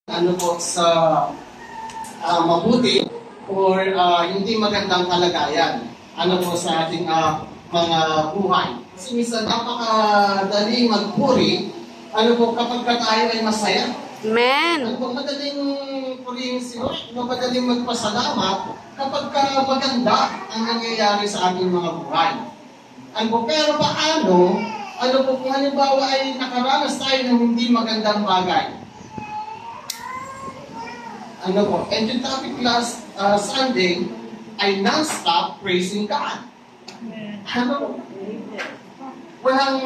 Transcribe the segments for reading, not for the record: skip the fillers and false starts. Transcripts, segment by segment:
ano po sa mabuti or hindi magandang kalagayan ano po sa ating mga buhay. Kasi minsan napakadaling magpuri ano po kapag tayo ay masaya. Amen. Ano po madaling purihin si Lord, madaling magpasalamat kapag maganda ang nangyayari sa ating mga buhay. Ano po, pero paano ano po kung halimbawa ay nakaranas tayo ng hindi magandang bagay? Ano po, and yung topic last Sunday ay non-stop praising God. Ano? Walang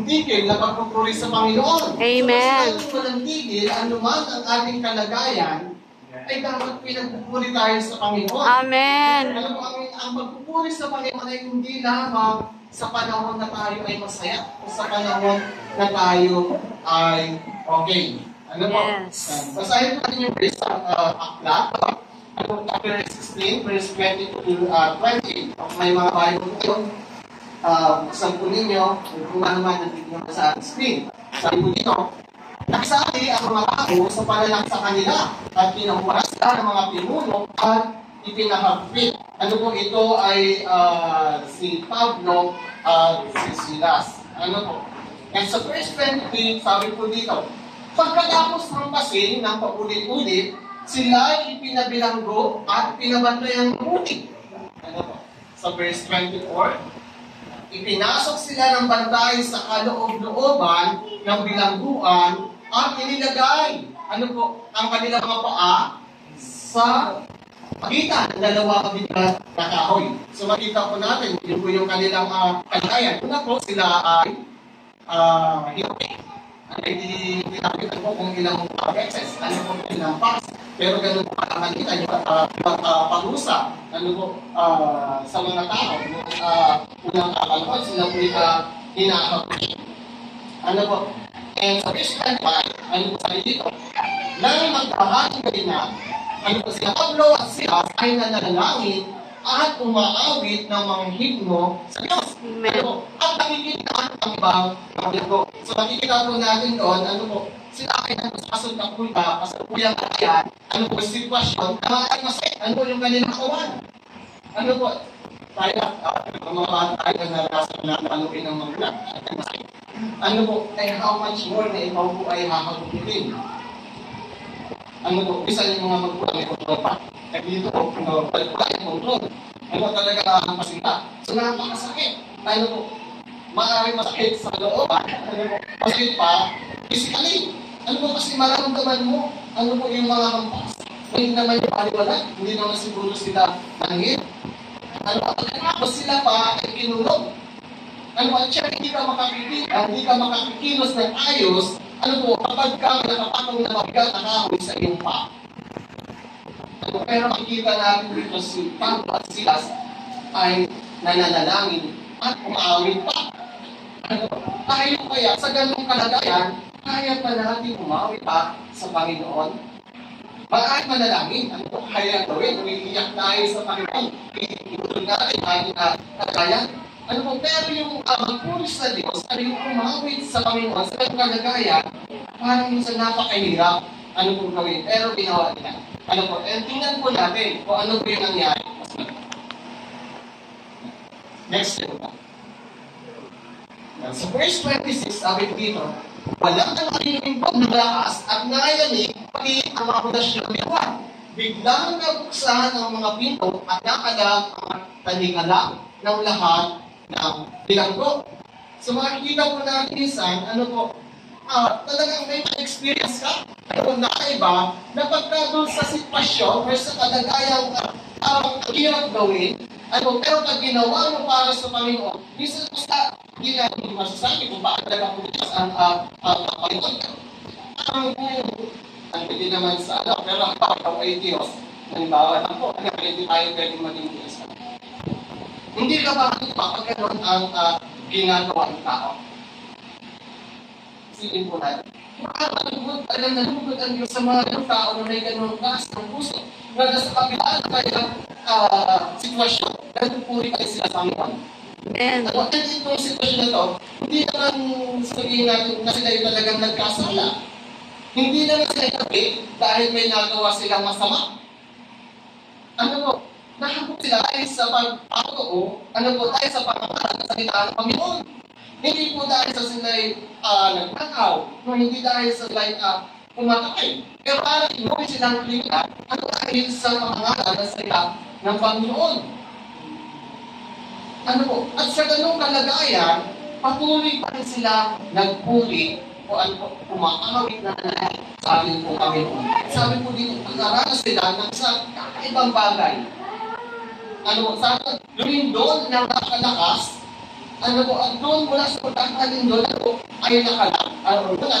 tigil na pagpupuri sa Panginoon. Amen. So, walang tigil, anuman ang ating kalagayan, ay dapat pinagpupuri tayo sa Panginoon. Amen. Alam mo, ang pagpupuri sa Panginoon ay hindi lamang sa panahon na tayo ay masaya o sa panahon na tayo ay okay. Ano po? Yes. Basahin natin yung verse sa aklat. Ano, chapter 16, verse 20 to 20. May mga Bible ito. Buksan po ninyo. Kung ano man, nandito naman sa screen. Sabi po dito, nagsali ang mga tao sa panalak sa kanila at pinahuwas sila ng mga pinuno at ipinahagpit. Ano po ito ay si Pablo at si Silas. Ano po? And sa verse 23, sabi po dito, pagkatapos ng pasin ng paulit-ulit, sila ay ipinabilanggo at pinabantay ang mabuti. Ano po? Sa verse 24, ipinasok sila ng bantay sa kaloob-looban ng bilangguan at inilagay, ano po, ang kanilang mga paa sa pagitan ng dalawang bigat na kahoy. So makita po natin, yun po yung kanilang kalagayan. Una po sila ay hinupi. Hindi nakita po kung ilang beses, ano po ilang pass. Pero ganun po nakakita yung parusa, ano po, sa mga tao. Unang kakalakot, sila po hinahapin. Ano po? And sa verse 25, ano po sa dito? Nang magkahati kayo na, ano po sila Pablo at Silas ay nananalangin at umaawit ng mga himno sa Diyos. Ano, at nakikita ang ibang mga. So nakikita po natin doon, ano po, sila ay nagpasasod ng kulta, kasapuyang kaya, ano po, sitwasyon, na ay masaya, ano po yung kanilang kawan. Ano po, tayo, ang mga bata tayo na narasan na panukin ng mga gulang, at ay masaya. Ano po, ay how much more na ikaw po ay hakagutin. Ano po, isa yung mga magulang ay kontrol pa. At dito po, wala yung kontrol. Ano talaga nakakapasin ka. So napakasakit. Ano po, maaaring masakit sa looban. Ano po, masakit pa, physically. Ano po, kasi mararamdaman mo, ano po yung mga kampas. Hindi naman yung paliwala, hindi naman siguro sila nanghit. Ano po, tapos sila pa ay kinulog. Ano po, at siya, hindi ka makakikilos ng ayos. Ano po, kapag ka nakapatong na mabigat na kahoy sa iyong pa. Ano, pero makikita natin dito si Pablo at Silas ay nananalangin at umaawit pa. Ano, tayo kaya sa ganung kalagayan, kaya pa natin umawit pa sa Panginoon. Bakit manalangin? Ano po kaya gawin? Umiiyak tayo sa Panginoon. Inutuloy natin tayo na kalagayan. Ano po, pero yung magpulis sa Diyos, ano yung umawit sa Panginoon sa ganung kalagayan, parang minsan napakahirap ano pong gawin. Pero ginawa nila. Ano po, tingnan po natin kung ano po yung nangyari. Next step po. Sa verse 26, sabi dito, walang nangaliming pag nalakas at nangayanig pati ang mga pundasyon ng biwan. Biglang nabuksan ang mga pinto at nakalag ang talingalang ng lahat ng bilanggo. So makikita po natin minsan, ano po, talagang may experience ka. Pero nakaiba, na pagka doon sa sitwasyon or sa kalagayang hirap gawin, ano, pero pag ginawa mo para sa Panginoon, minsan basta hindi natin masasabi kung bakit talaga po Diyos ang Panginoon. Hindi naman sa pero ang ikaw ay Diyos. Halimbawa lang po, hindi tayo pwedeng maging Diyos. Hindi ka ba kapag gano'n ang ginagawa ng tao? Silin po natin. Nalugod ang Diyos sa mga tao na may gano'ng taas ng puso. Na nasa kabilaan na kayang sitwasyon, nagpupuri kayo sila sa Panginoon. At wag natin itong sitwasyon na ito, hindi naman sabihin natin na sila yung talagang nagkasala. Hindi na sila itabi dahil may nagawa silang masama. Ano po? Nakakot sila dahil sa pagpapatoo, dahil sa pagkakaroon ng salita ng Panginoon. Hindi po dahil sa sila'y nagtakaw, hindi dahil sa sila'y pumatay. Pero parang inuwi silang kriminal, dahil sa pangalan ng salita ng Panginoon. At sa ganung kalagayan, patuloy pa rin sila nagpuli o umaawit na nanay sa amin po Panginoon. Sabi po dito, pag-aralas sila ng sa kakaibang bagay. Sana lumindol ng nakalakas, at doon mula sa pagkakalindol, ay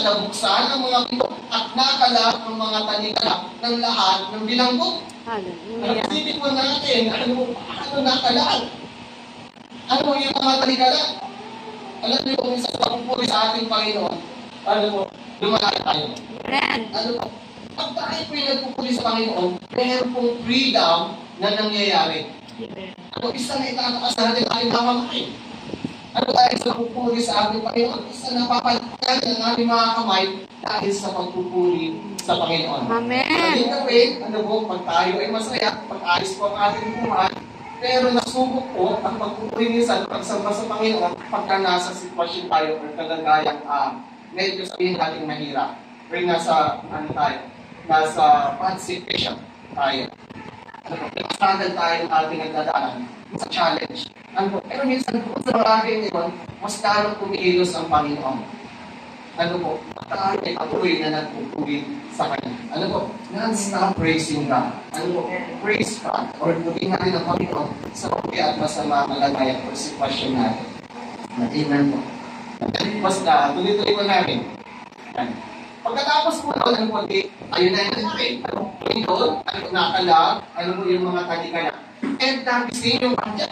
nabuksan ang mga pinto at nakalam ang mga tanikala ng lahat ng bilanggo. Isipin po natin, nakalam? Yung mga tanikala? Alam niyo kung isa sa pagpupuri sa ating Panginoon, lumalaki tayo. Pag tayo po yung nagpupuri sa Panginoon, meron pong freedom na nangyayari. Isa na itatakas natin tayong mamamay. Dahil sa pagpupuri sa ating Panginoon, isa na papalitan ng ating mga kamay dahil sa pagpupuri sa Panginoon. Amen! Hindi gawin, pag tayo ay masaya, pag-ayos po ang ating buhay, pero nasubok po ang pagpupuri minsan, pagsamba sa Panginoon, pagka nasa sitwasyon tayo o kalagayang medyo sabihin natin mahirap. Or nasa bad situation tayo. Struggle tayo ng ating nagdadaanan. It's a challenge. Pero minsan po sa bagay nito, mas lalong kumilos ang Panginoon. Tayo ay patuloy na nagpupuri sa Kanya. Non-stop praising God. Praise God. Or purihin natin ang Panginoon sa pagkaya at masama kalagayan o sitwasyon natin. Amen po. Basta, tuloy-tuloy po namin. Pagkatapos po ayun na yung natin. Panginoon, nakalag, yung mga tanikala. And nagising yung bantay.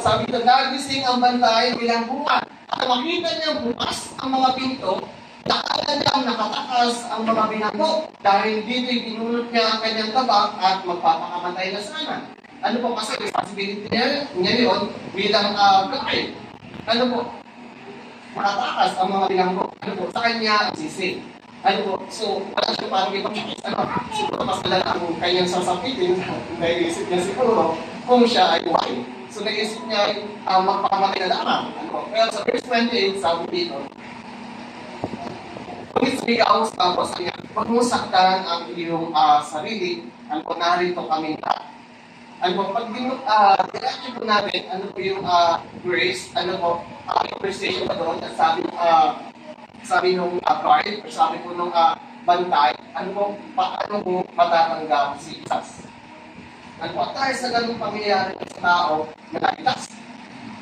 Sabi ko, nagising ang bantay bilang buwan. At makita niya bukas ang mga pinto, nakalang nakatakas ang mga binanggo. Dahil dito'y binulot niya ang kanyang tabak at magpapakamatay na sana. Kasi responsibility niya yun bilang kakay. Makatakas ang mga binanggo. Sa kanya ang sisi. So, wala siya parang ipag-choice. Siguro mas malala ang kanyang sasapitin. Naisip niya siguro kung siya ay buhay. So, naisip niya magpakamatay na lamang. Pero sa verse 28, sabi dito, kung isigaw sa tapos niya, huwag mo saktan ang iyong sarili, narito kami lahat. Pag diretso po natin, yung grace, conversation pa doon, at sabi nung guard, or sabi po nung bantay, paano mo matatanggap si Jesus? At tayo sa ganung pangyayari sa tao na nakitas?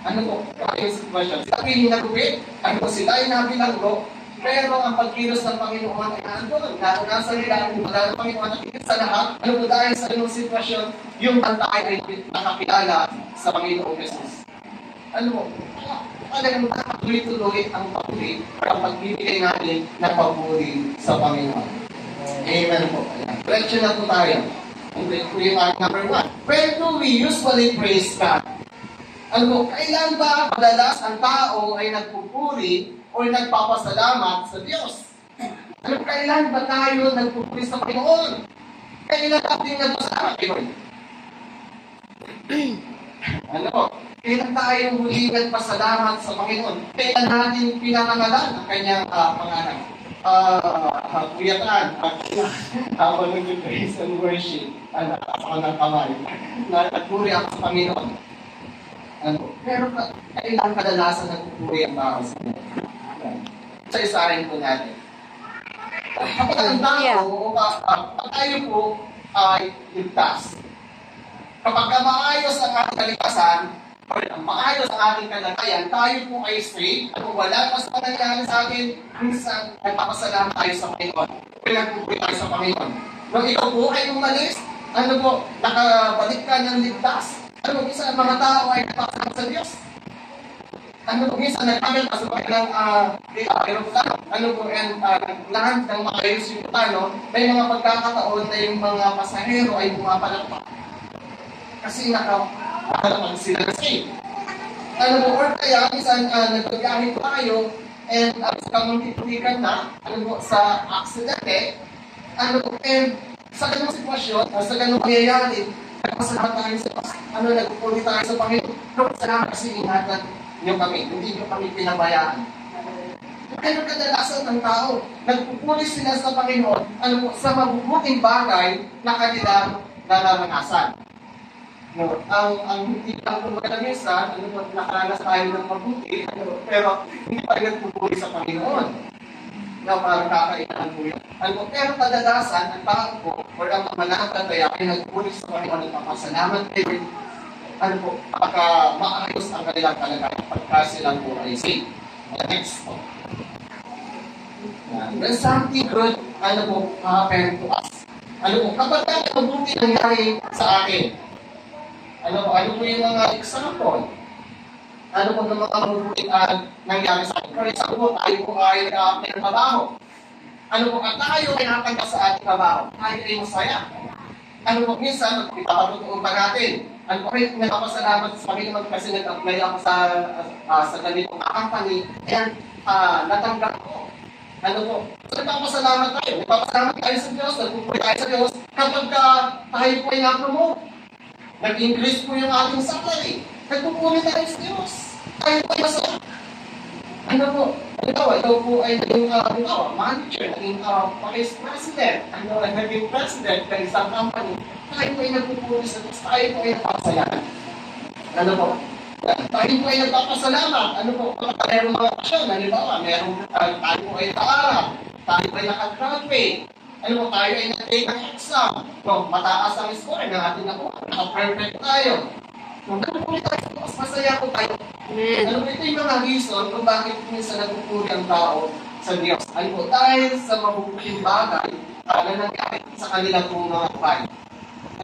Yung sitwasyon? Sila ay hinagupit, sila ay nabilanggo, pero ang pagkilos ng Panginoon ay nandun. Nasa nila ang wala ng Panginoon nakikita sa lahat. Dahil sa ganung sitwasyon, yung bantay ay nakakilala sa Panginoong Jesus. Talagang nakatuloy-tuloy ang pagpuri at ang pagbibigay natin ng pagpuri sa Panginoon. Amen po. Diretso na po tayo. Ito yung number 1. When do we usually praise God? Kailan ba madalas ang tao ay nagpupuri o nagpapasalamat sa Diyos? Kailan ba tayo nagpupuri sa Panginoon? Kailan natin nagpasalamat kay Lord? Kailan tayo huli nagpasalamat sa Panginoon? Kailan natin pinangangalan ang kanyang pangalan? Kuyatan, habang nag-praise and worship, ako ng kamay, nagpuri ako sa Panginoon. Pero kailan kadalasan nagpupuri ang tao sa Panginoon? Isa-isahin po natin. Kapag ang tao, pag tayo po ay ligtas, kapag maayos ang ating kalikasan, or maayos ang ating kalagayan, tayo po ay straight, wala mas nangyari sa atin, minsan nagpapasalamat tayo sa Panginoon. Pinagpupuri tayo sa Panginoon. Nung ikaw po ay umalis, nakabalik ka ng ligtas. Minsan ang mga tao ay nagpapasalamat sa Diyos. Minsan nagpagal ka sa ng aeroplano. Lahat ng mga aeroplano, may mga pagkakataon na yung mga pasahero ay bumapalakpak. Kasi nakapalakpak sila sa safe. Or kaya, minsan nagpagkahit tayo, and kamangkitikan na, sa aksidente, and sa ganung sitwasyon, sa ganung pangyayari, nagpasalamat tayo nagpupuli tayo sa Panginoon. Lord, salamat kasi ingatan niyo kami, hindi niyo kami pinabayaan. Kaya kadalasan ng tao, nagpupuli sila sa Panginoon, sa mabubuting bagay na kanilang nararanasan. Ang hindi lang kumbaga minsan, nakaranas tayo ng mabuti, pero hindi pa rin nagpupuli sa Panginoon. Na parang kakainan mo yun. Pero kadalasan, ang tao po, or ang mananampalataya ay nagpupuli sa Panginoon ng papasalamat kayo. Pagka maayos ang kanilang kalagayan, pagka silang po ay safe. Next po. When something good, happen to us. Kapag mabuti nangyari sa akin, ano po yung mga example? Ano po ng mga mabuting nangyari sa akin? For example, tayo po ay may trabaho. At tayo ay nakakanta sa ating trabaho. Tayo ay masaya. Minsan, ipapatutuon pa natin. Nagpapasalamat sa Panginoon kasi nag-apply ako sa ganitong company and natanggap ko. So nagpapasalamat tayo. Nagpapasalamat tayo sa Diyos. Nagpupuli tayo sa Diyos kapag tayo po ay na-promote. Nag-increase po yung ating salary. Nagpupuli tayo sa Diyos. Tayo po ay masaya. Ikaw po ay naging manager, naging vice president, naging president ng isang company. Tayo po ay nagpupuli sa Diyos. Tayo po ay nagpapasayahan. Tayo po ay nagpapasalamat. Kapag mayroong mga pasyon, tayo po ay nakaarap. Tayo po ay nakagraduate. Tayo ay nag-take ng exam. Mataas ang score na natin nakuha. Naka-perfect tayo. Nagpupuli tayo, mas masaya po tayo. Ito yung mga reason kung bakit minsan nagpupuli ang tao sa Diyos. Dahil sa mabubuting bagay na nangyari sa kanilang mga buhay.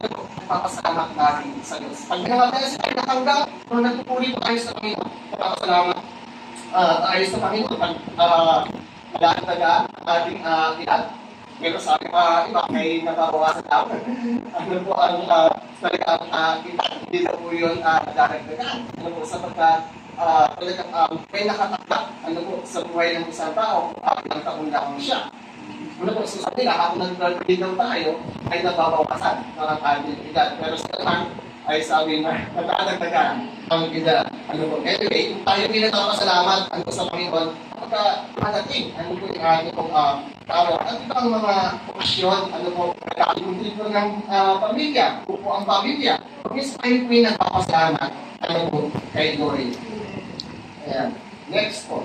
Nagpapasalamat natin sa Diyos. Pag namatay sila natanggap, kung nagpupuli po tayo sa Panginoon, nagpapasalamat tayo sa Panginoon. Pag madaan-tagaan ang ating edad. Pero sabi iba, may nababawasan daw. Po ang talagang hindi na po yun daragdagan. Sapagkat may nakatakdak sa buhay ng isang tao, ilang taon lang siya. So sabi nila, ako nag-graduate daw tayo, ay nababawasan ng ating edad. Pero sa naman, ay sabi na nagdadagdagan ang edad. Anyway, tayo pinagpapasalamat sa Panginoon pagka madating, po yung ating tao. At ito ang mga okasyon, nagkakalimutid po ng pamilya, po ang pamilya. Miss tayo po yung nagpapasalamat, kay Lord. Ayan. Next po.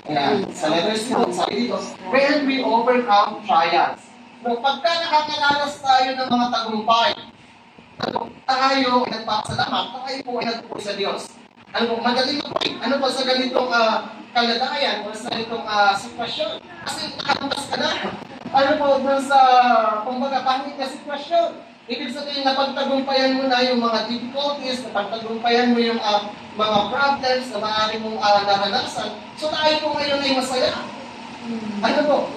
Ayan. Sa letter 2, sabi dito, when we overcome trials. Pagka nakakaranas tayo ng mga tagumpay, tayo ay nagpapasalamat, tayo po ay nagpupuli sa Diyos. Madaling po sa ganitong kalagayan o sa ganitong sitwasyon. Kasi nakatuntas ka na. Doon sa, kumbaga, pangit na sitwasyon. Ibig sabihin, napagtagumpayan mo na yung mga difficulties, napagtagumpayan mo yung mga problems na maaari mong naranasan. So tayo po ngayon ay masaya.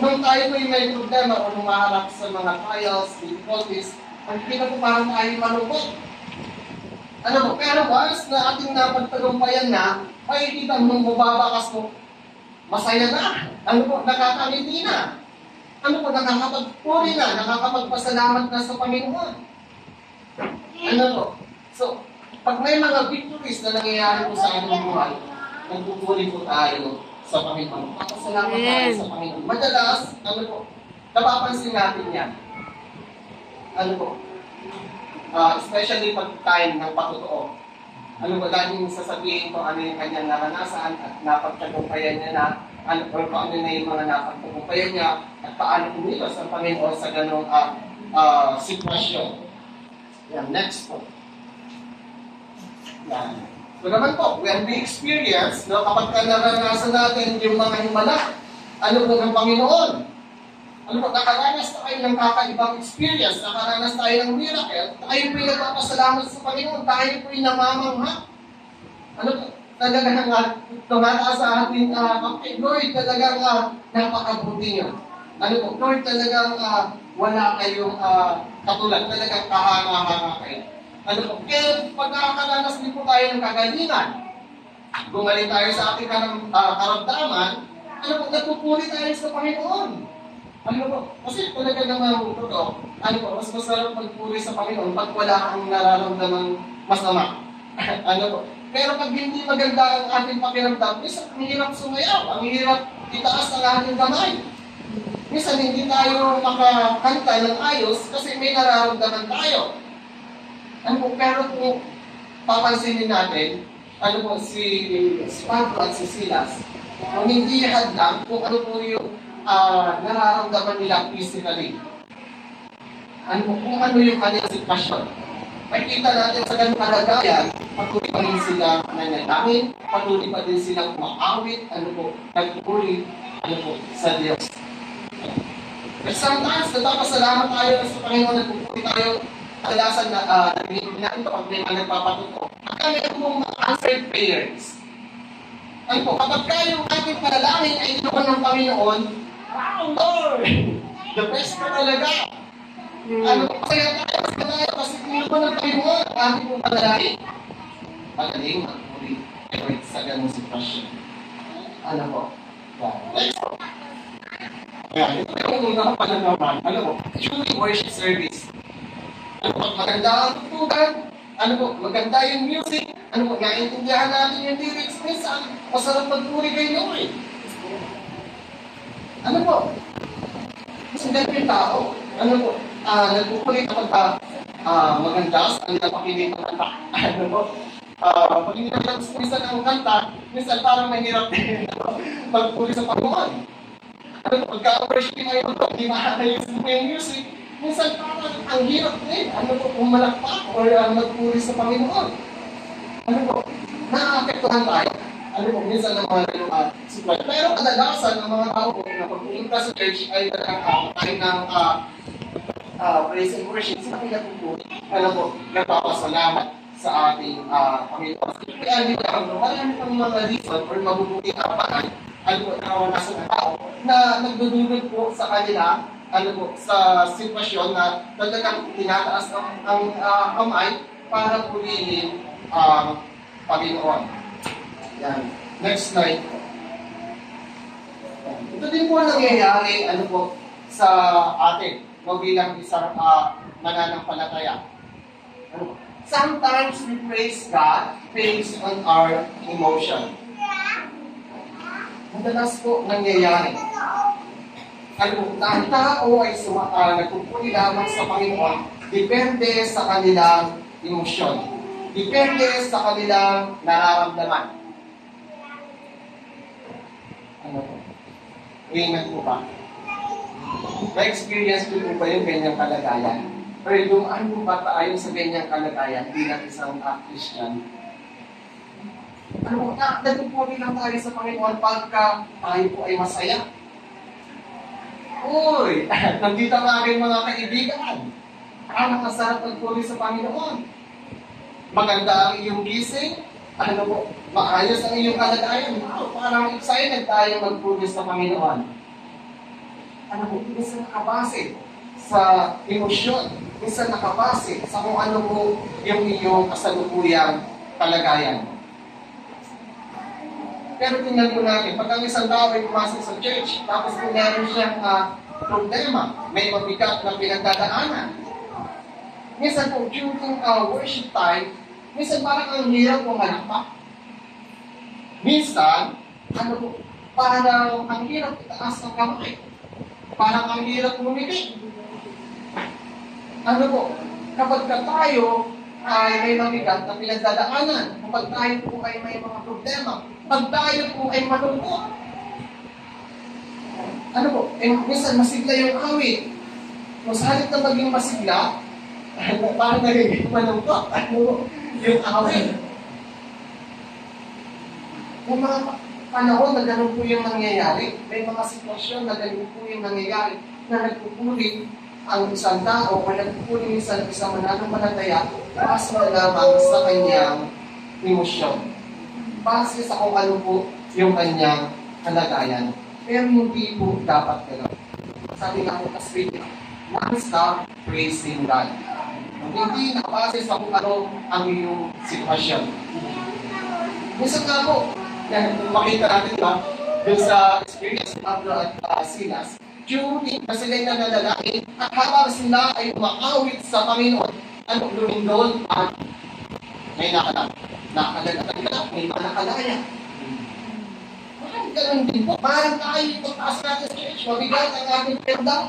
Nung tayo po yung may problema o lumaharap sa mga trials, difficulties, hindi na po parang tayo malungkot. Pero once na ating napagtagumpayan na, ay kita nung bubabakas mo, masaya na. Nakakangiti na. Nakakapagpuri na, nakakapagpasalamat na sa Panginoon. So, pag may mga victories na nangyayari po sa ating buhay, nagpupuri po tayo sa Panginoon. Papasalamat tayo sa Panginoon. Madalas, napapansin natin yan. Especially pag time ng patutuo. Laging sasabihin ko ano yung kanyang naranasan at napagtagumpayan niya na kung ano na yung mga napagtagumpayan niya at paano kumilos ang Panginoon sa ganong sitwasyon. Yan, next po. Yan. So naman po, when we experience, kapag naranasan natin yung mga himala, ng Panginoon, nakaranas tayo ng kakaibang experience, nakaranas tayo ng miracle, tayo po'y nagpapasalamat sa Panginoon, tayo po'y namamangha. Talagang tumataas sa ating Lord, talagang napakabuti niyo. Lord, talagang wala kayong katulad, talagang kahanga-hanga kayo. Kaya pag nakakaranas din po tayo ng kagalingan, gumaling tayo sa ating karamdaman, ano po, nagpupuri tayo sa Panginoon. Ano po, kasi talaga naman totoo, ano po, mas masarap magpuri sa Panginoon pag wala kang nararamdamang masama. Ano po, pero pag hindi maganda ang ating pakiramdam, minsan ang hirap sumayaw, ang hirap itaas ang ating kamay. Minsan hindi tayo makakanta ng ayos kasi may nararamdaman tayo. Ano po, pero kung papansinin natin, ano po, si Pablo at si Silas, kung hindi hadlang kung ano po yung nararamdaman nila physically. Ano po, kung ano yung kanilang sitwasyon. Makikita natin sa ganung kalagayan, patuloy pa rin sila nananangin, patuloy pa rin silang maawit, ano po, nagpuri, ano po, sa Diyos. But sometimes, nagpapasalamat tayo sa Panginoon, nagpupuri tayo, kadalasan na natin ito pag may mga nagpapatuto. At kami itong mga answered prayers. Ano po, kapag kayo ating panalangin ay inuwan ng Panginoon, wow, Lord! The best na talaga! Ano po, kaya tayo kasi inuwan ng Panginoon ang ating pong panalangin. Magaling, magpuri. Pero sa ganong sitwasyon. Ano po? Next po. Ito yung unang pananaman. Ano po? During worship service. Ano po? Maganda ang tutugan. Ano po? Maganda yung music. Ano po? Naintindihan natin yung lyrics. Minsan, masarap magpuri kay Lord. Ano po? Mas maganda yung tao. Ano po? Nagpupuri kapag maganda sa kanilang pakinig ng kanta. Ano po? Pag hindi naman minsan ang kanta, minsan parang mahirap din magpuri sa Panginoon. Ano po? Pagka-worship ngayon po, hindi maayos mo yung music. Minsan parang ang hirap din. Ano po? Pumalakpak or magpuri sa Panginoon. Ano po? Naaapektuhan tayo. Ano po? Minsan ang mga sitwasyon. Pero kadalasan ang mga tao po na pag-pumunta sa church ay tayo ng praise and worship. Sila pinagpupuri. Ano po? Nagpapasalamat sa ating Panginoon. Kaya hindi lang, marami pang mga reason or mabubuti na kapaan ano po, nakawanasan ng tao na nagdudulog po sa kanila ano po, sa sitwasyon na talagang tinataas ang kamay para purihin ang Panginoon. Yan. Next slide. Ito din po nangyayari ano po, sa atin bilang isang mananampalataya. Ano po? Sometimes we praise God based on our emotion. Madalas po nangyayari. Ano, ang tao ay nagpupuri lamang sa Panginoon, depende sa kanilang emosyon. Depende sa kanilang nararamdaman. Ano po? Amen po ba? Na-experience ko po ba yung ganyang kalagayan? Pero dumaan po ba tayo sa ganyang kalagayan bilang isang Christian? Ano po, nagpupuri lang tayo sa Panginoon pagka tayo po ay masaya. Uy, nandito ang aking mga kaibigan. Ang masarap magpuri sa Panginoon. Maganda ang iyong gising. Ano po, maayos ang iyong kalagayan. Wow, parang excited tayo magpuri sa Panginoon. Ano po, minsan nakabase sa emosyon. Minsan nakabase sa kung ano po yung iyong kasalukuyang kalagayan. Pero tingnan po natin, pag ang isang tao ay pumasok sa church, tapos kung meron siyang problema, may mabigat na pinagdadaanan. Minsan po, during worship time, minsan parang ang hirap pumalakpak. Minsan, ano po, parang ang hirap itaas ng kamay. Parang ang hirap lumikit. Ano po, kapag tayo ay may mabigat na pinagdadaanan, kapag tayo po ay may mga problema, pag tayo po ay malungkot, ano po, minsan masigla yung awit. Kung sa halip na maging masigla, parang nagiging malungkot. Ano yung awit? Yung mga panahon na gano'n po yung nangyayari, may mga sitwasyon na gano'n po yung nangyayari, na nagpupuri ang isang tao o nagpupuri isang mananampalataya, base na lamang sa kanyang emosyon. Base sa kung ano po yung kanyang kalagayan. Pero hindi po dapat gano'n. Sabi nga po kasi, non-stop praising God. Hindi nakabase sa kung ano ang iyong sitwasyon. Minsan nga po, yan, kung makita natin ba, dun sa experience ng Pablo at Silas, during na sila'y nananalangin, at habang sila ay umaawit sa Panginoon, ano, lumindol at may nakalagatan ka, may mga nakalaya. Bakit ganun din po? Parang tayo pagtaas natin sa church, mabigat ang ating penda.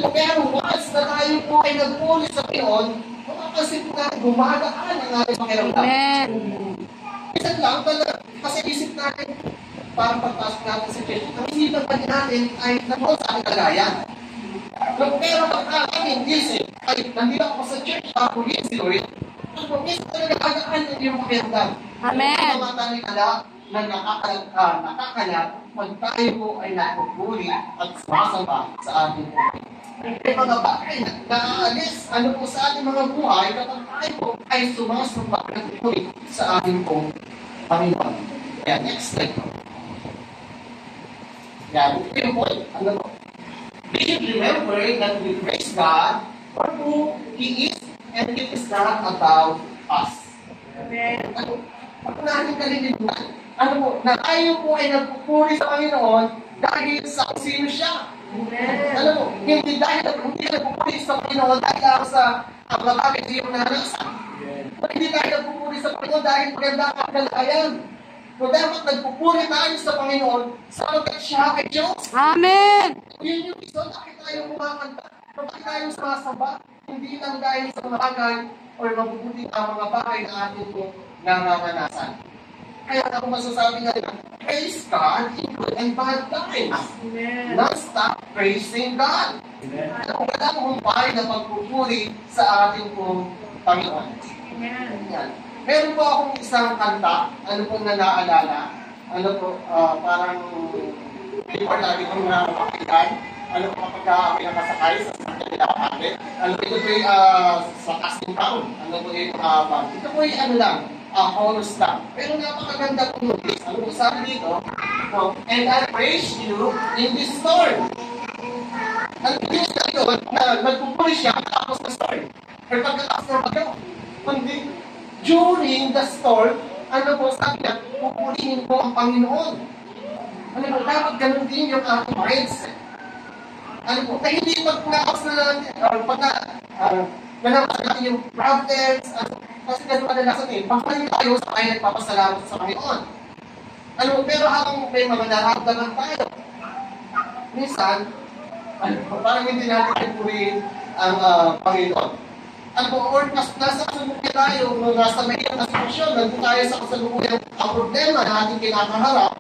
Pero once na tayo po ay nagpuli sa Panginoon, makapansin po natin, gumagaan ang ating pakiramdam. Amen. Minsan lang talaga, kasi isip natin, parang pagpasok natin sa church, ang isipan pa din natin ay nabuo sa ating kagayan. Pero pagka aking isip, ay nandito ako sa church, papuliin si Lord, minsan talaga agaan ang iyong pakiramdam. Amen. Ang mga talikala na nakakala pag tayo po ay napupuli at sumasamba sa ating buhay. May mga bagay na naaalis ano po sa ating mga buhay kapag tayo po ay sumasamba at napupuli sa ating pong Panginoon. Kaya next slide po. Yan, ito yung point. Ano po? We should remember that we praise God for who He is and it is not about us. Amen. Ano natin kalilimutan? Ano po, na tayo po ay nagpupuri sa Panginoon dahil sa kung sino siya. Amen. Alam mo, hindi dahil hindi nagpupuri sa Panginoon dahil lang sa mga bagay na iyong naranasan. Hindi dahil nagpupuri sa Panginoon dahil maganda ang kalagayan. So dapat nagpupuri tayo sa Panginoon sapagkat siya ay Diyos. Amen. Yun yung reason bakit tayo kumakanta. Bakit tayo sumasamba. Hindi lang dahil sa mga bagay o mabubuti ang mga bagay na atin po nanganganasan. Kaya ako masasabi nga na, praise God in good and bad times. Amen. Non-stop praising God. Kung wala mong bahay na pagpupuri sa ating pong Panginoon. Amen. Yan. Meron po akong isang kanta, ano pong na naalala, ano po, parang before lagi kong nakakakailan, ano po kapag kami nakasakay sa sakyan nila natin, ano ito po yung sa casting town, ano po yung ito po yung ano lang, chorus lang. Pero napakaganda po yung list. Ano po sabi dito? No, and I praise you in this storm. Ano po yung sabi doon, na nagpupuli siya tapos ng storm. Pero pagkatapos ng pagkaw, kundi during the storm, ano po sabi niya, pupulihin po ang Panginoon. Ano po, dapat ganun din yung ating mindset. Ano po, na hindi pag nakaos na natin, nalakas natin yung problems, kasi ganun kadalasan eh, pagpaling tayo sa tayo nagpapasalamat sa Panginoon. Ano po, pero habang may mga nararamdaman tayo, minsan, ano po, parang hindi natin purihin ang Panginoon. Ano po, or nasa kasalukuyan tayo, nasa mahirap na sitwasyon, nandun tayo sa kasalukuyan ang problema na ating kinakaharap,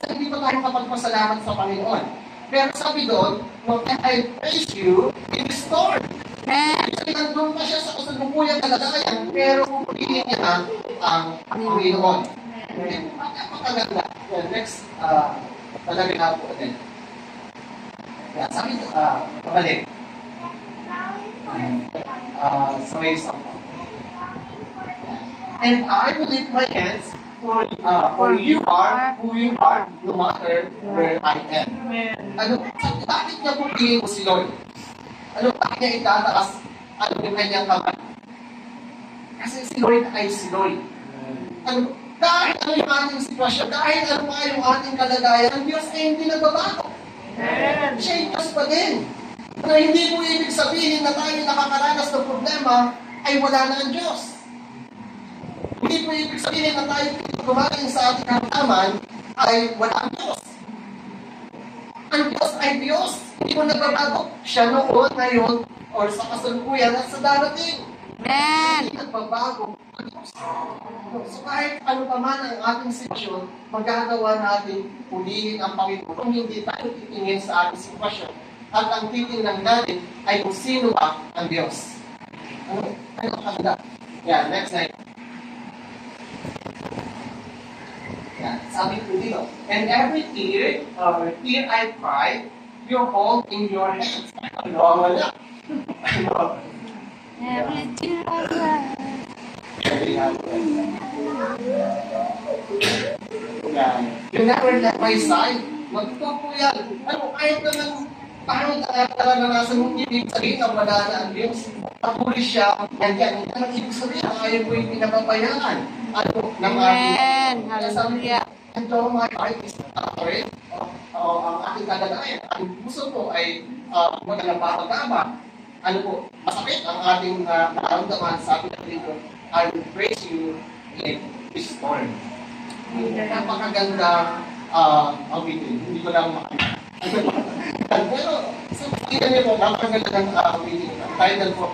hindi pa tayo kapagpasalamat sa Panginoon. Pero sabi doon, and I praise you in the storm. Kasi nandun pa siya sa kasalukuyan kalagayan, pero pupiliin niya ang Panginoon. Napakaganda. Next, talaga na po din. Sabi doon, pabalik. So may sample. And I will lift my hands for you are who you are, no matter where I am. Ano, bakit niya pupiliin mo si Lord? Ano, bakit niya itataas yung kanyang kamay? Kasi si Lord ay si Lord. Ano, kahit ano yung ating sitwasyon, kahit ano pa yung ating kalagayan, ang Diyos ay hindi nagbabago. Siya ay Diyos pa din. Na hindi po ibig sabihin na tayo nakakaranas ng problema ay wala na ang Diyos. Hindi po ibig sabihin na tayo gumaling sa ating karamdaman ay wala ang Diyos. Ang Diyos ay Diyos. Hindi po nagbabago. Siya noon, ngayon, or sa kasalukuyan at sa darating. Hindi nagbabago ang Diyos. So kahit ano pa man ang ating sitwasyon, magagawa natin pulihin ang Panginoon kung hindi tayo titingin sa ating sitwasyon. At ang titingnan natin ay kung sino ba ang Diyos. Ano kaganda? Yeah, next slide. Yeah, sabi ko dito. And every tear I cry, you hold in your hands. Ano, wala. Every tear I cry. You never let my side. Magtutulpo yan. Ano, kahit naman pangit ang naranasan mong ibig sabihin na wala na ang Diyos. Patuloy siya, nandiyan. Ang ibig sabihin, ayaw mo yung pinapabayaan. Ano, ng Amen. Kaya sabi niya, Hallelujah. and though my heart is suffering, ang aking kalagayan, ang puso ko ay nagpapagama. Ano po, masakit ang ating nararamdaman, sabi na dito, I will praise you in this storm. Napakaganda awitin. Hindi ko lang makakita. Pero, sa tingnan niyo po, napakaganda ng awitin. Ang title po,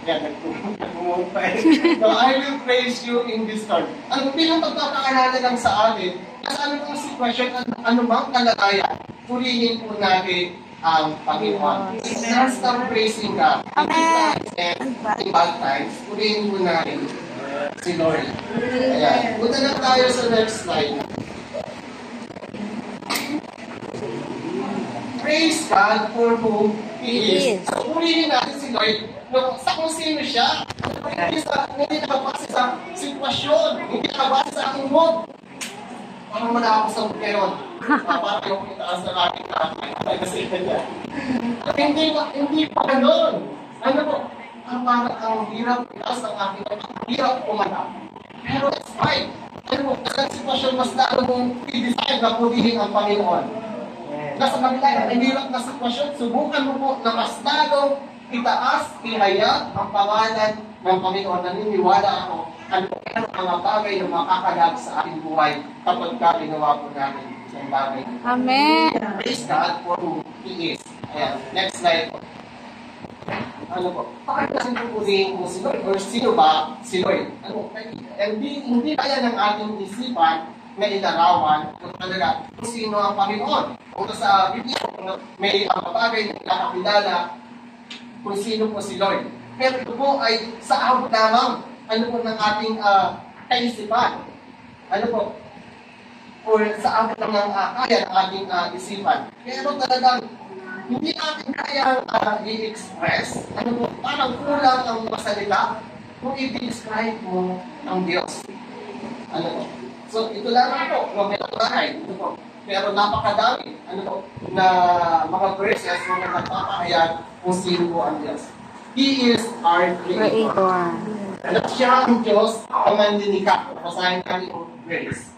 yan, nagpumulong pa eh. So, I will praise you in this storm. Ano, bilang pagpapaalala lang sa atin, sa anumang sitwasyon, anumang kalagayan, purihin po natin ang Panginoon. Non-stop praising God. Amen. In bad times, purihin po natin si Lord. Ayan. Punta na tayo sa next slide. Praise God for whom He is. So, purihin natin si Lord sa kung sino siya. Hindi nakabase sa sitwasyon. Hindi nakabase sa aking mood. Parang muna ako sa ngayon. Parang yung itaas ng aking kasi hindi pa ganun. Ano po? Parang ang hirap itaas ng aking hirap pumanap. Pero it's fine. Ano po? Sa sitwasyon, mas lalo mong i-decide na purihin ang Panginoon. Nasa kabila ng hirap na sitwasyon, subukan mo po na mas lalong itaas, ihayag ang pangalan ng Panginoon. Naniniwala ako ano ang mga bagay na makakalag sa ating buhay kapag ginawa po natin ang bagay. Amen. Praise God for who He is. Ayan. Next slide po. Ano po? Bakit kasi pupurihin mo si Lord? Or sino ba si Lord? Ano? Hindi kaya ng ating isipan na ilarawan kung talaga kung sino ang Panginoon. Kung sa Biblia, may bagay na nakakilala kung sino po si Lord. Pero ito po ay sa abot lamang ng ating kaisipan. Ano po? Or sa abot lang ng kaya ng ating isipan. Pero talagang hindi natin kaya i-express. Ano po? Parang kulang ang masalita kung i-describe mo ang Diyos. Ano po? So, ito lang po. May natulanay. Ano po? Pero napakadami. Ano po? Na mga verses na nagpapahayag kung sino po ang Diyos. He is our Creator. At siya ang Diyos ang manlinikha. Basahin natin yung grace.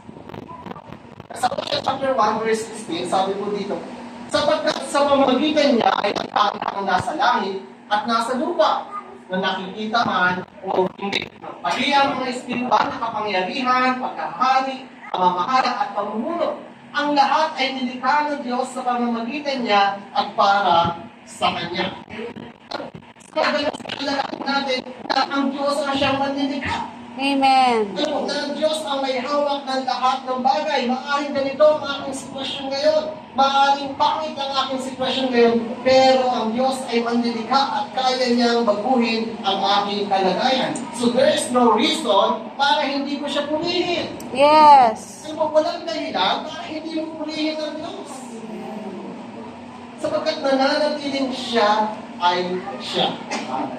Sa chapter 1, verse 16, sabi po dito, sapagkat sa pamamagitan niya ay ang nasa langit at nasa lupa, na nakikita man o hindi. Pati ang mga espiritual na kapangyarihan, pagkahari, pamamahala at pamumuno. Ang lahat ay nilikha ng Diyos sa pamamagitan niya at para sa Kanya. Kaya alam natin na ang Diyos na siyang manlilikha. Amen. Ano, na ang Diyos ang may hawak ng lahat ng bagay. Maaaring ganito ang aking sitwasyon ngayon. Maaaring pangit ang aking sitwasyon ngayon. Pero ang Diyos ay manlilikha at kaya niyang baguhin ang aking kalagayan. So there is no reason para hindi ko siya purihin. Yes. Ano ba, walang dahilan para hindi mo purihin ang Diyos. Sapagkat nananatiling siya ay siya.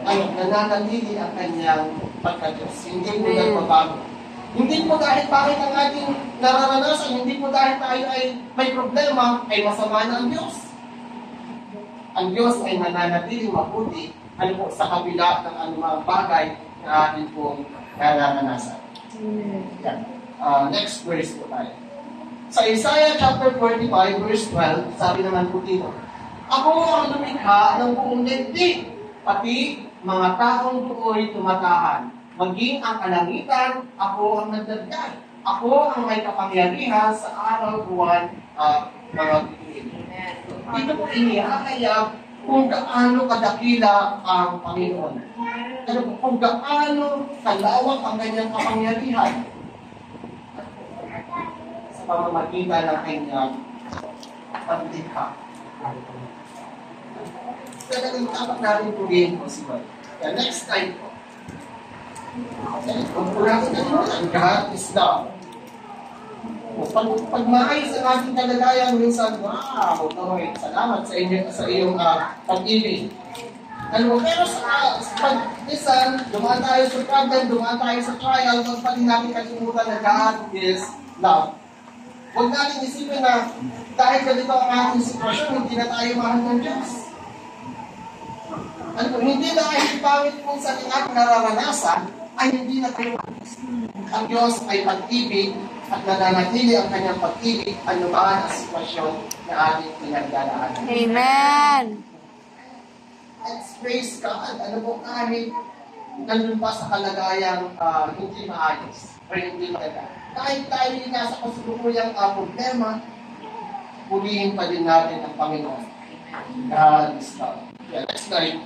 Nananatili ang kanyang pagka-Diyos. Hindi po nagbabago. Hindi po dahil bakit ang ating nararanasan, hindi po dahil tayo ay may problema, ay masama na ang Diyos. Ang Diyos ay nananatiling mabuti po sa kabila ng anumang bagay na ating pong nararanasan. Yan. Next verse po tayo. Sa Isaiah chapter 45, verse 12, sabi naman po dito, ako ang lumikha ng buong daigdig, pati mga taong buoy tumatahan. Maging ang kalangitan, ako ang nagdagdag. Ako ang may kapangyarihan sa araw, buwan, at mga bituin. Dito po inihahayag kung gaano kadakila ang Panginoon. Ano po, kung gaano kalawak ang kanyang kapangyarihan sa pamamagitan ng kanyang paglikha. Talagang dapat natin purihin po si God. The next time po. Kung natin ang God is love. Pag maayos ang ating kalagayan, minsan, wow, Lord, salamat sa iyong pag-ibig. Pero pag minsan, dumaan tayo sa problem, dumaan tayo sa trial, huwag pa din natin kalimutan na God is love. Huwag natin isipin na dahil ganito ang ating sitwasyon, hindi na tayo mahal ng Diyos. Hindi dahil pangit kung sa ating nararanasan, ay hindi na tayo mahal. Ang Diyos ay pag-ibig at nananatili ang kanyang pag-ibig anuman ang sitwasyon na ating pinagdadaanan. Amen. Let's praise God. Kahit nandun pa sa kalagayang hindi maayos o hindi maganda. Kahit tayo nasa kasulukuyang problema, pulihin pa din natin ang Panginoon. God is love. Yeah, let's start.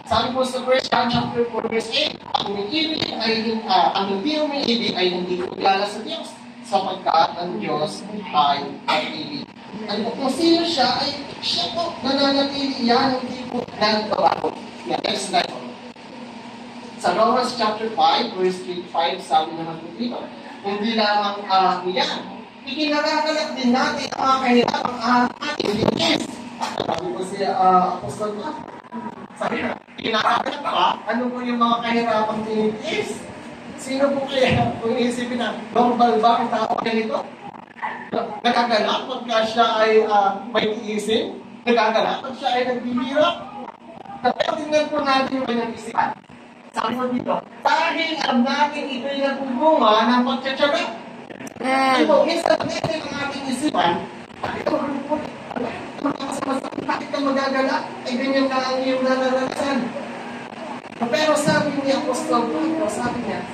Sabi po sa 1 John chapter 4 verse 8, ang hindi umiibig ay hindi kilala sa Diyos, sapagkat ang Diyos ay pag-ibig. Kung sino siya, ay siya po nananatili yan, hindi po nagbabago. Yeah, next slide. Sa Romans chapter 5 verse 3-5, sabi naman po dito, hindi lamang yan, ikinagagalak din natin ang mga kahirapang ating linis. Sabi po si Apostol Paul. Sabi na, kinakagalak pa, ano po yung mga kahirapang linis? Sino po kaya, kung iisipin na, normal ba ang tao ganito? Nagagalak pagka siya ay may iisip? Nagagalak pag siya ay nagbibirap? Pero tingnan po natin yung kanyang isipan. Sabi mo dito, dahil alam natin ito'y nagbubunga ng pagtsatsaga. Ito, minsan natin ang ating isipan, bakit ka magagalak? Ay ganyan ka ang iyong nararanasan. Pero sabi ni Apostol Paul, sabi niya,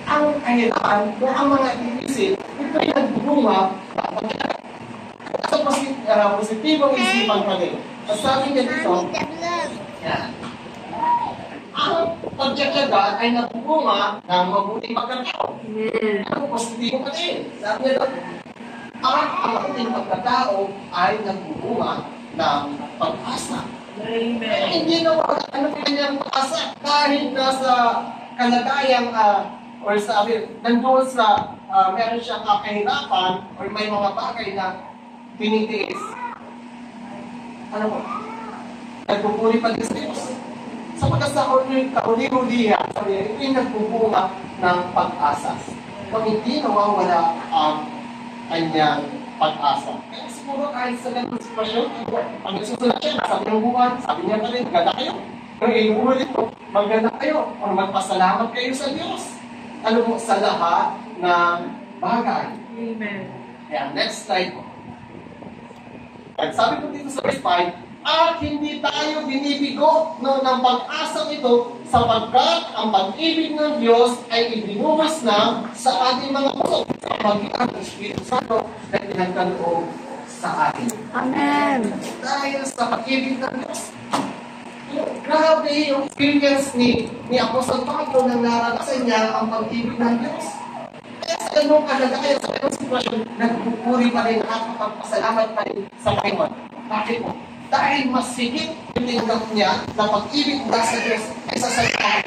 ang kahirapan o ang mga iisip, ito'y nagbubunga ng pagtsatsaga. Sa positibong isipan pa rin. At sabi niya dito, yan. Ang pagtsatsaga ay nagbubunga ng mabuting pagkatao. Ang positibo pa rin. Sabi niya doon, ang mabuting pagkatao ay nagbubunga ng pag-asa. Amen. Hindi na ano kanyang pag-asa kahit nasa kalagayang or sabi, nandun sa meron siyang kahirapan or may mga bagay na tinitiis. Ano po? Nagpupuri pa din sa Diyos. Sapagkat sa kauli-ulihan, sabi niya, ito'y nagbubunga ng pag-asa. Kung hindi nawawala ang kanyang pag-asa. Kaya siguro kahit sa ganung sitwasyon, pag nagsusunod siya, sabi ng buwan, sabi niya pa rin, maganda kayo. Kung inuulit mo, maganda kayo. O magpasalamat kayo sa Diyos. Ano mo, sa lahat ng bagay. Amen. Kaya next slide po. At sabi ko dito sa verse 5, at hindi tayo binibigo ng pag-asang ito sapagkat ang pag-ibig ng Diyos ay ibinuhos na sa ating mga puso sa pag-ibig ng Espiritu Santo na pinagkaloob sa atin. Amen. Dahil sa pag-ibig ng Diyos. Grabe yung experience ni Apostol Pablo nang naranasan niya ang pag-ibig ng Diyos. Kaya sa ganung kalagayan, sa ganung sitwasyon, nagpupuri pa rin at magpasalamat pa rin sa Panginoon. Bakit po? Dahil mas higit tinanggap niya na pag-ibig mula sa Diyos ay sa salita.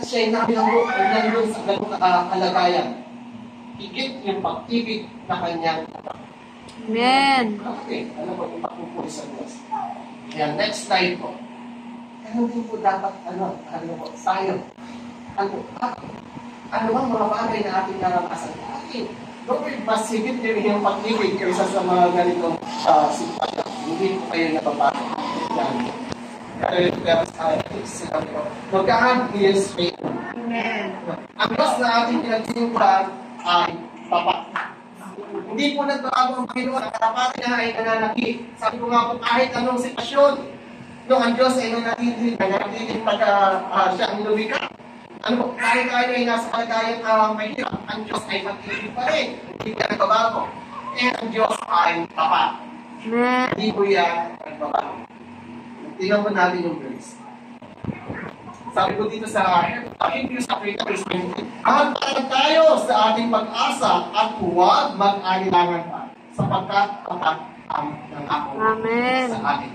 Siya'y nandun sa ganung kalagayan. Higit yung pag-ibig na kanyang Amen. okay, ano po yung pagpupuri sa Diyos? Kaya next slide po. Ano din po dapat, ano po, tayo. Ano bang mga bagay na ating naranasan? Lord, mas higit din yung pag-ibig kaysa sa mga ganitong sitwasyon. Hindi po kayo nababago. Yan. So God is faithful. Amen. Ang Diyos na ating pinagsimulan ay tapat. Hindi po nagbabago ang Panginoon. Ang katapat niya ay nananatili. Sabi ko nga po, kahit anong sitwasyon, no, ang Diyos ay nananatili pagka siya ang lumika. Ano po, kahit tayo ay nasa kalagayang mahirap, ang Diyos ay mag-ibig pa rin. Hindi ka nagbabago. And ang Diyos ay tapat. Amen. Hindi po yan nagbabago. Tingnan mo natin yung verse. Sabi ko dito sa Hebrews chapter 20, magpapag tayo sa ating pag-asa at huwag mag-alilangan pa sapagkat tapat ang nangako sa atin.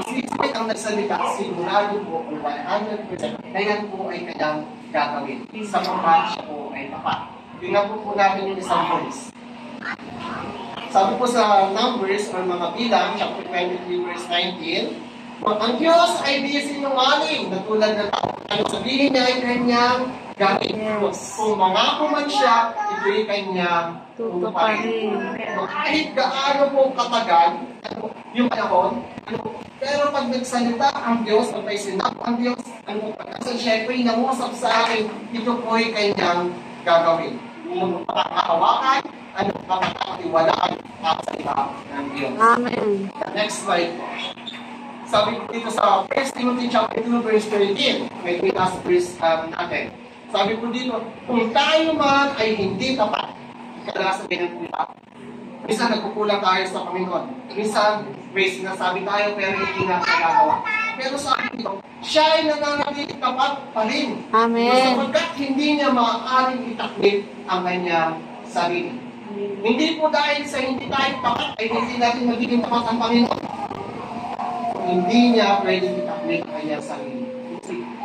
Isipin ang nagsalita, sigurado po kung 100% na yan po ay kanyang gagawin. Sapagkat siya po ay tapat. Tingnan po natin yung isang verse. Sabi po sa Numbers or mga bilang, chapter 23 verse 19, ang Diyos ay di sinungaling na tulad ng tao. Ano sabihin niya ay kanyang gawin. Yes. Kung mangako man siya, ito'y kanyang Tutuparin. kahit gaano po katagal yung panahon, pero pag nagsalita ang Diyos, pag may sinabi ang Diyos, kasi syempre nangusap sa akin, ito po'y kanyang gagawin. Yung makakahawakan, makakatiwalaan ang salita ng Diyos. Amen. Next slide. Sabi ko dito sa 1 Timothy chapter 2 verse 13, may last verse natin. Sabi ko dito, kung tayo man ay hindi tapat, kadalasan ganyan po tayo. Minsan nagkukulang tayo sa Panginoon. Minsan may sinasabi tayo pero hindi natin nagagawa. Pero sabi dito, siya ay nananatiling tapat pa rin. Amen. Sapagkat hindi niya maaaring itaklit ang kanyang sarili. Hindi po dahil sa hindi tayo tapat ay hindi natin magiging tapat ang Panginoon. Hindi niya pwedeng itaklit ang kanyang sarili.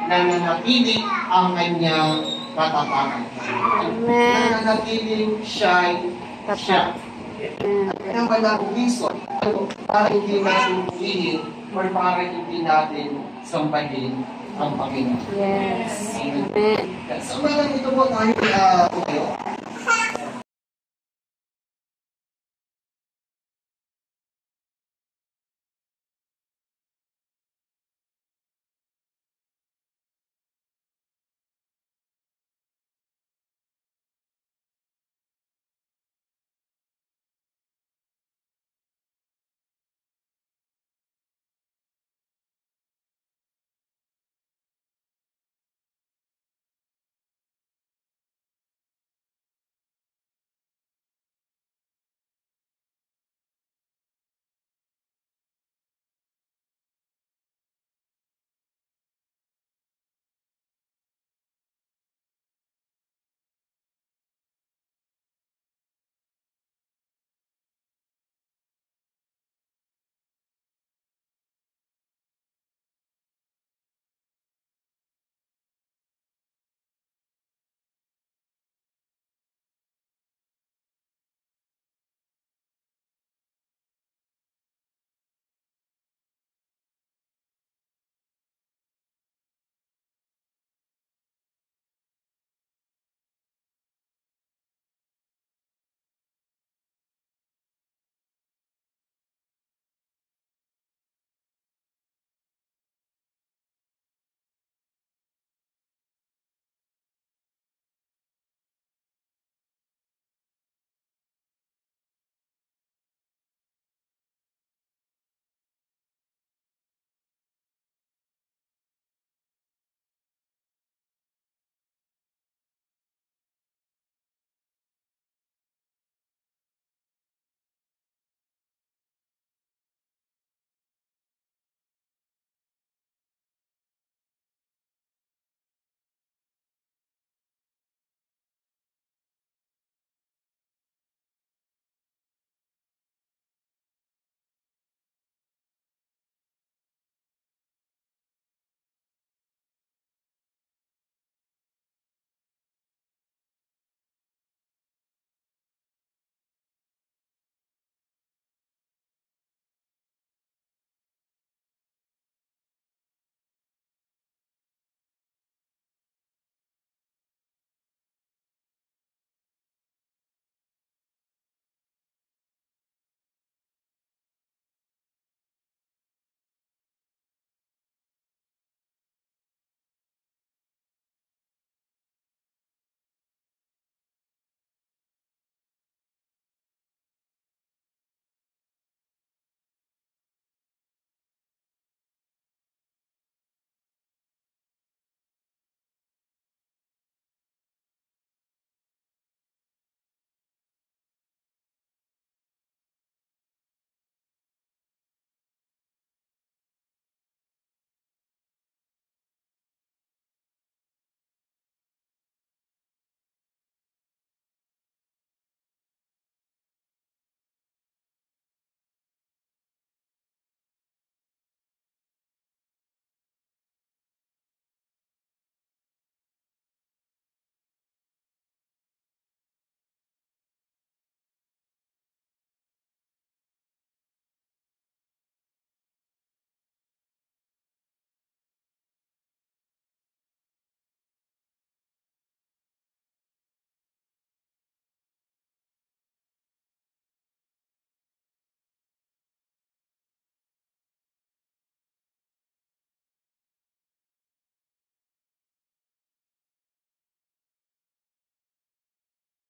Nananatili ang kanyang katatagan. Amen. Nananatiling siya. At ang walang reason para hindi natin pilihin or para hindi natin sambahin ang Panginoon. Yes. Amen. So, ito po tayo